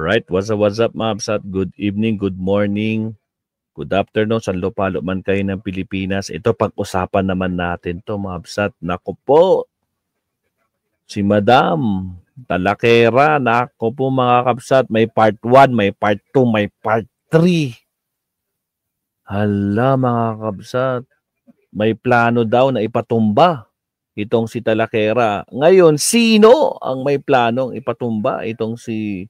Alright, what's up mga kabsat? Good evening, good morning, good afternoon, saan lupalo man kayo ng Pilipinas. Ito, pag-usapan naman natin to mga kabsat. Naku po, si Madam Talakera, naku po mga kabsat, may part 1, may part 2, may part 3. Hala mga kabsat, may plano daw na ipatumba itong si Talakera. Ngayon, sino ang may planong ipatumba itong si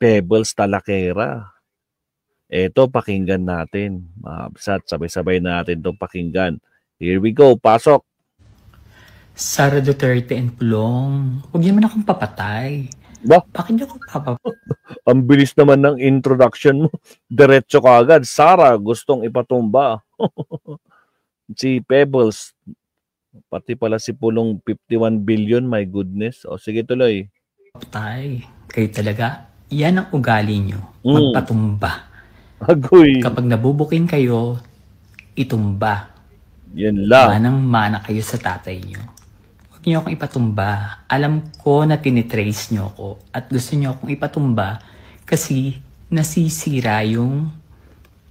Pebbles Talakera? Ito, pakinggan natin. Mga kabsat, sabay-sabay natin itong pakinggan. Here we go, pasok. Sara Duterte and Pulong, huwag niyo man akong papatay. Ba? Bakit niyo akong papatay? Ang bilis naman ng introduction mo. Diretso ka agad. Sara, gustong ipatumba. Si Pebbles. Pati pala si Pulong 51 billion, my goodness. O sige, tuloy. Papatay. Kayo talaga, yan ang ugali niyo. Magpatumba. Agoy. Kapag nabubukin kayo, itumba. Yan lang. Manang-mana kayo sa tatay niyo. Huwag niyo akong ipatumba. Alam ko na tinitrace niyo ako at gusto niyo akong ipatumba kasi nasisira yung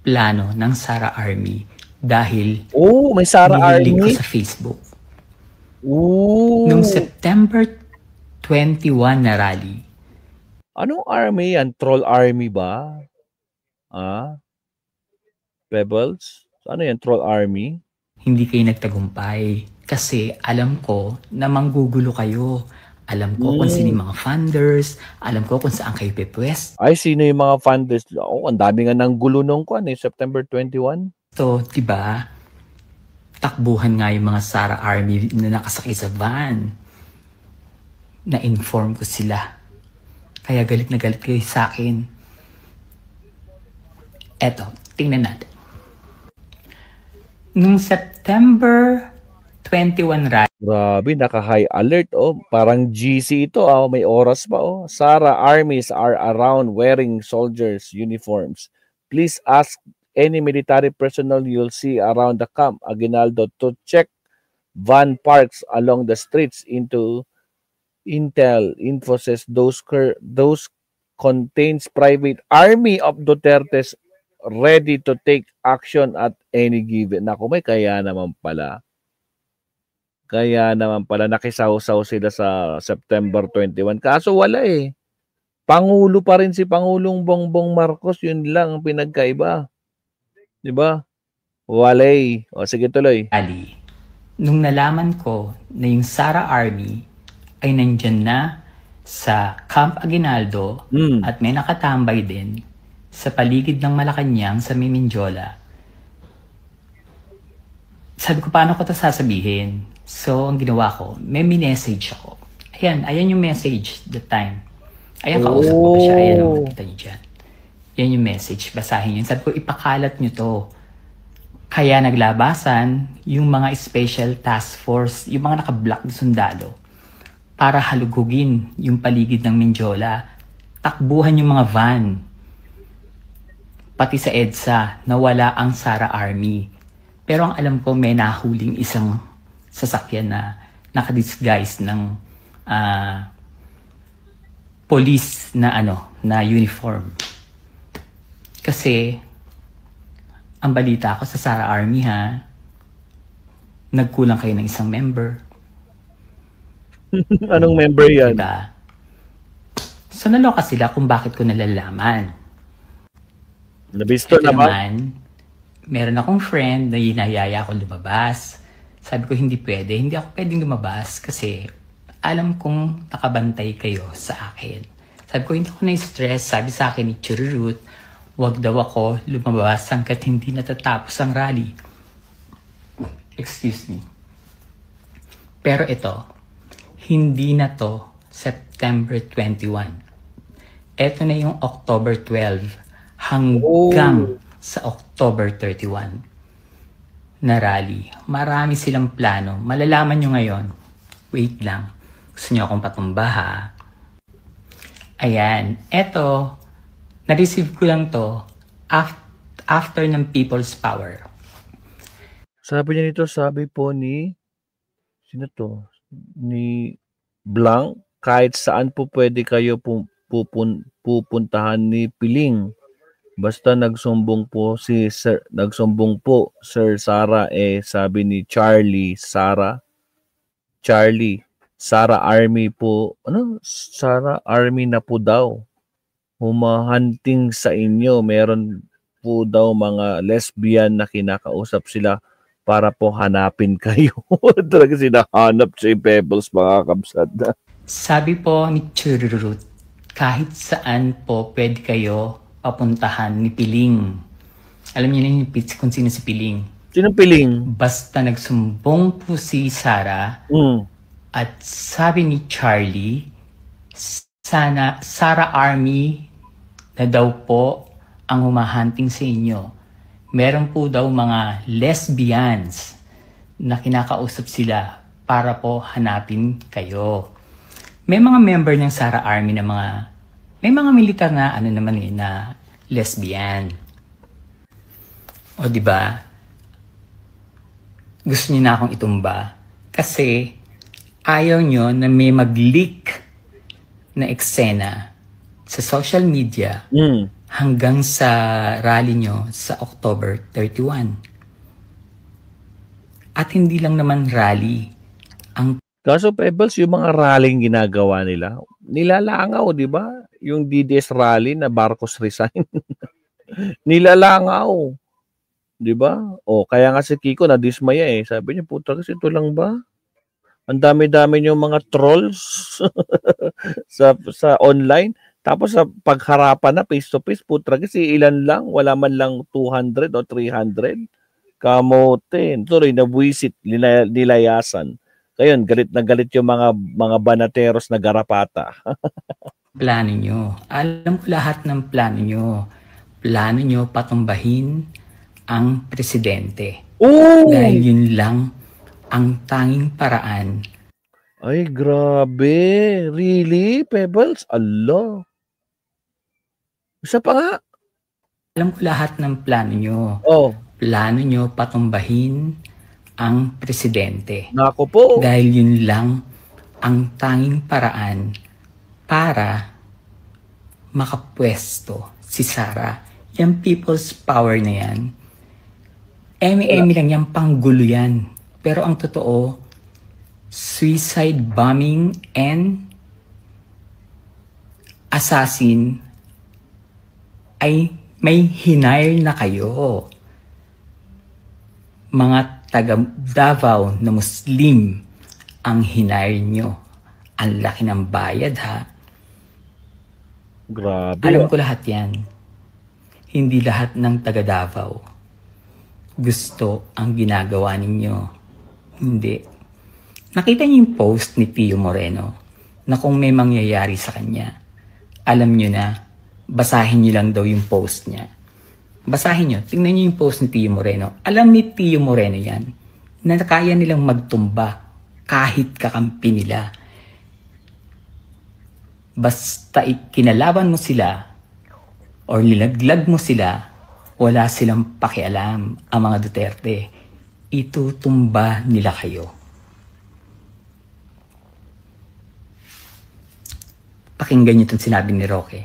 plano ng Sara Army dahil may Sara nililink Army ko sa Facebook. Noong September 21 na rally. Anong army yan? Troll army ba? Pebbles? Ano yan? Troll army? Hindi kayo nagtagumpay kasi alam ko na manggugulo kayo. Alam ko kung sino yung mga funders, alam ko kung saan kayo pipwest. Ay, sino yung mga funders? Ang dami nga ng gulo nung September 21. So, diba, takbuhan nga yung mga Sara Army na nakasakay sa van. Na-inform ko sila. Kaya galit na galit kayo sa akin. Eto, tingnan natin. Nung September 21 rally. Grabe, naka-high alert. Parang GC ito. May oras pa. Sara armies are around wearing soldiers' uniforms. Please ask any military personnel you'll see around the Camp Aguinaldo to check van parks along the streets into Intel Infosys those contains private army of Duterte's ready to take action at any given. Naku, may kaya naman pala. Nakisaw-saw sila sa September 21. Kaso wala eh. Pangulo pa rin si Pangulong Bongbong Marcos. Yun lang ang pinagkaiba. Diba? Wala eh. O sige, tuloy. Ali, nung nalaman ko na yung Sara Army ay nandyan na sa Camp Aguinaldo at may nakatambay din sa paligid ng Malacanang sa Mindiola. Sabi ko, paano ko ito sasabihin? So, ang ginawa ko, may message ako. Ayan yung message that time. Ayan, kausap ko pa siya. Ayan ang nakita niyo dyan. Yan yung message. Basahin yun. Sabi ko, ipakalat nyo to. Kaya naglabasan yung mga special task force, yung mga naka-block na sundalo, para halugugin yung paligid ng Mindiola. Takbuhan yung mga van. Pati sa EDSA, nawala ang Sara Army. Pero ang alam ko, may nahuling isang sasakyan na nakadisguise ng police na na uniform. Kasi ang balita ko sa Sara Army nagkulang kayo ng isang member. Anong member yan? Diba? So naloka sila kung bakit ko nalalaman. Nabisto na ba? Meron akong friend na hinayaya ako lumabas. Sabi ko, hindi ako pwedeng lumabas kasi alam kong nakabantay kayo sa akin. Sabi ko, hindi ako na-stress. Sabi sa akin ni Chururut, wag daw ako lumabas hanggat hindi natatapos ang rally. Excuse me. Pero ito, hindi na to September 21. Ito na yung October 12 hanggang sa October 31 na rally. Marami silang plano. Malalaman nyo ngayon. Wait lang. Gusto nyo akong patumba Ayan. Eto, na-receive ko lang to after ng People's Power. Sabi niya nito, sabi po ni sino to? Ni Blanc, kahit saan po pwede kayo pupuntahan ni Piling. Basta nagsumbong po Sir Sara, sabi ni Charlie, Sara Army po, Sara Army na po daw. Humahunting sa inyo, meron po daw mga lesbian na kinakausap sila para po hanapin kayo. Talaga sinahanap si Pebbles, mga kabsat. Sabi po ni Chururut, kahit saan po pwede kayo papuntahan ni Piling. Alam niyo na kung sino si Piling. Sino Piling? Basta nagsumbong po si Sara at sabi ni Charlie, Sara Army na daw po ang humahunting sa inyo. Meron po daw mga lesbians na kinakausap sila para po hanapin kayo. May mga member ng Sara Army na may mga militar na na lesbian. O di ba? Gusto niyo na akong itumba kasi ayaw niyo na may mag-leak na eksena sa social media hanggang sa rally niyo sa October 31. At hindi lang naman rally. Kaso Pebbles, yung mga rallying ginagawa nila, nilalangaw, di ba? Yung DDS rally na Marcos resign. Nilalangaw. Di ba? Kaya nga si Kiko nadismaya Sabi niya, puta kasi ito lang ba? Ang dami-dami yung mga trolls sa online. Tapos sa pagharapan na face to face, puta kasi ilan lang, wala man lang 200 o 300. Kamote. Tuloy, nabwisit, nilayasan. Ngayon, galit na galit yung mga banateros na garapata. Plano nyo. Alam ko lahat ng plano nyo. Plano nyo patumbahin ang presidente. Dahil yun lang ang tanging paraan. Ay, grabe. Really, Pebbles? Allah. Isa pa nga. Alam ko lahat ng plano nyo. Plano nyo patumbahin ang presidente. Nako po. Dahil yun lang ang tanging paraan para makapwesto si Sara. Yung people's power na yan, emi lang yan, panggulo yan. Pero ang totoo, suicide bombing and assassin ay may hinire na kayo. Mga taga Davao na Muslim ang hinire nyo. Ang laki ng bayad, ha? Grabe. Alam ko lahat yan. Hindi lahat ng taga Davao gusto ang ginagawa ninyo. Hindi. Nakita niyo yung post ni Pio Moreno na kung may mangyayari sa kanya, alam niyo na, basahin niyo lang daw yung post niya. Basahin nyo, tingnan nyo yung post ni Pio Moreno. Alam ni Pio Moreno yan, na kaya nilang magtumba kahit kakampi nila. Basta kinalaban mo sila or nilaglag mo sila, wala silang pakialam ang mga Duterte. Itutumba nila kayo. Pakinggan nyo itong sinabi ni Roque.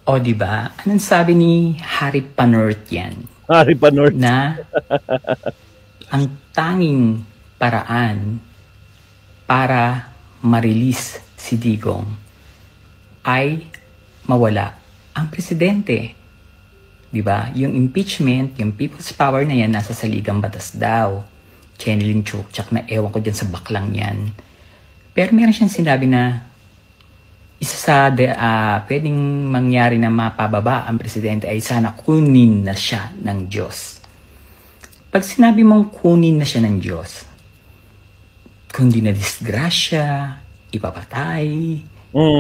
O diba? Anong sabi ni Harry Panurtian? Harry Panurtian. Na ang tanging paraan para ma-release si Digong ay mawala ang presidente. Diba? Yung impeachment, yung people's power na yan, nasa saligang batas daw. Channeling Chukchak na ewan ko dyan sa baklang yan. Pero meron siyang sinabi na isa sa pwedeng mangyari na mapababa ang presidente ay sana kunin na siya ng Diyos. Pag sinabi mong kunin na siya ng Diyos, kundi na disgrasya, ipapatay,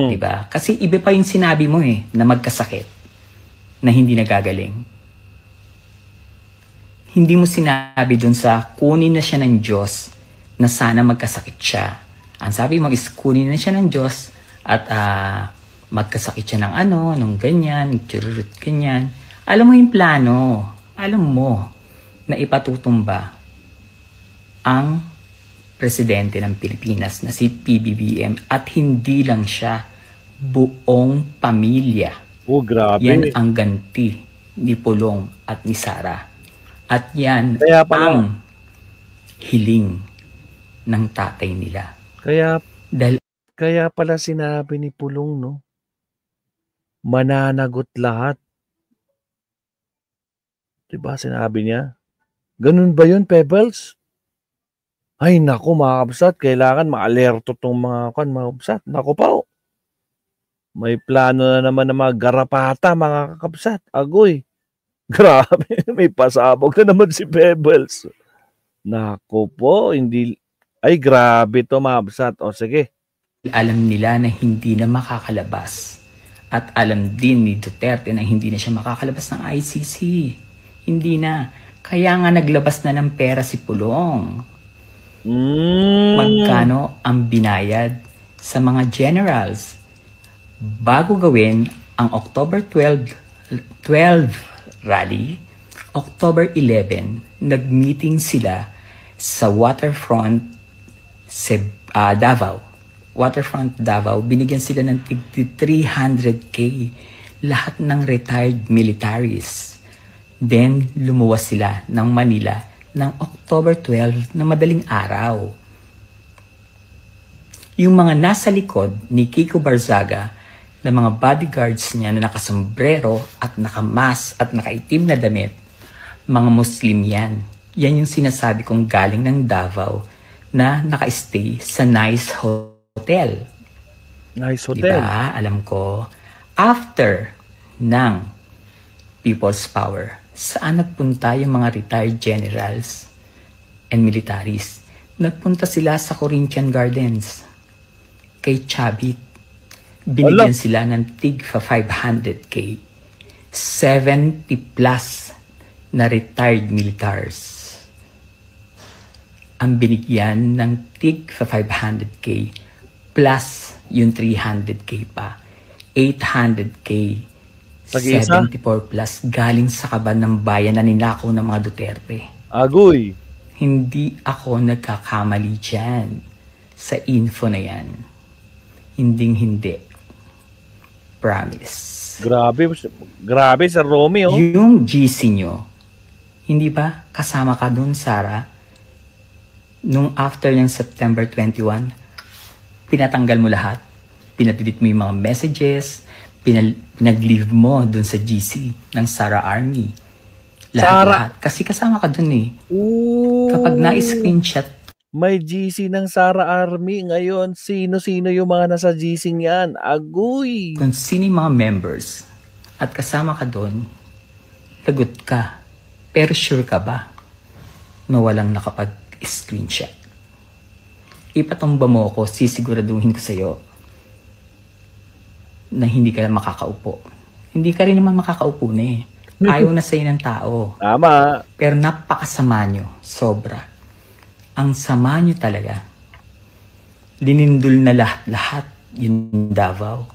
diba? Kasi iba pa yung sinabi mo na magkasakit, na hindi nagagaling. Hindi mo sinabi dun sa kunin na siya ng Diyos na sana magkasakit siya. Ang sabi mo is kunin na siya ng Diyos at magkasakit siya ng nung ganyan, ganyan. Alam mo yung plano, alam mo na ipatutumba ang presidente ng Pilipinas na si PBBM at hindi lang siya, buong pamilya. Oh, grabe. Yan ang ganti ni Pulong at ni Sara. At yan Kaya pala, ang hiling ng tatay nila. kaya pala sinabi ni Pulong, no? Mananagot lahat. Diba sinabi niya? Ganun ba yun, Pebbles? Ay, naku, mga kabsat, kailangan ma-alerto tong mga kabsat. Naku pa, oh. May plano na naman ng mga garapata, mga kakabsat. Agoy. Grabe, may pasabog na naman si Pebbles. Naku po, hindi... Ay, grabe to, mga kabsat. O, sige. Alam nila na hindi na makakalabas. At alam din ni Duterte na hindi na siya makakalabas ng ICC. Hindi na. Kaya nga naglabas na ng pera si Pulong. Magkano ang binayad sa mga generals bago gawin ang October 12 rally? October 11, nag-meeting sila sa waterfront Davao. Waterfront Davao, binigyan sila ng 300k lahat ng retired militaries. Then, lumuwas sila ng Manila ng October 12 na madaling araw. Yung mga nasa likod ni Kiko Barzaga na mga bodyguards niya na nakasombrero at nakamas at nakaitim na damit, mga Muslim yan. Yan yung sinasabi kong galing ng Davao na naka-stay sa Nice Hotel. Nice Hotel. Diba? Alam ko, after ng People's Power, saan nagpunta yung mga retired generals and militaries? Nagpunta sila sa Corinthian Gardens kay Chavit. Binigyan sila ng tig 500k. 70 plus na retired militaries ang binigyan ng tig 500k plus yung 300k pa. 800k. 74 plus galing sa kaban ng bayan na ninakaw ng mga Duterte. Agoy. Hindi ako nagkakamali dyan sa info na yan. Hindi. Promise. Grabe sa Romeo. Yung GC nyo, hindi ba kasama ka dun, Sara? Nung after yung September 21, pinatanggal mo lahat. Pinadelete mo yung mga messages, pinag-leave mo dun sa GC ng Sara Army. Lahat. Kasi kasama ka dun eh. Ooh. Kapag na-screenshot, may GC ng Sara Army ngayon. Sino-sino yung mga nasa GC niyan? Agoy! Kung sino yung mga members at kasama ka dun, lagot ka. Pero sure ka ba na walang nakapag-screenshot? Ipatumba mo ako, sisiguraduhin ko sa'yo na hindi ka makakaupo. Hindi ka rin naman makakaupo na eh. Ayaw na sa'yo ng tao. Tama. Pero napakasama nyo. Sobra. Ang sama nyo talaga. Linindol na lahat yung Davao.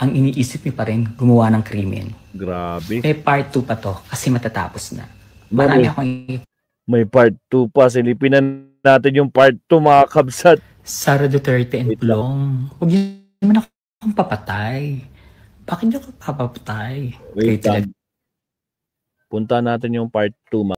Ang iniisip nyo pa rin, gumawa ng krimen. Grabe. May part 2 pa to kasi matatapos na. Marami akong may part 2 pa. Silipinan natin yung part 2, mga kabsat. Sara Duterte and Pulong. Huwag yun naman akong papatay. Bakit niyo ako papatay? Wait lang. Punta natin yung part 2,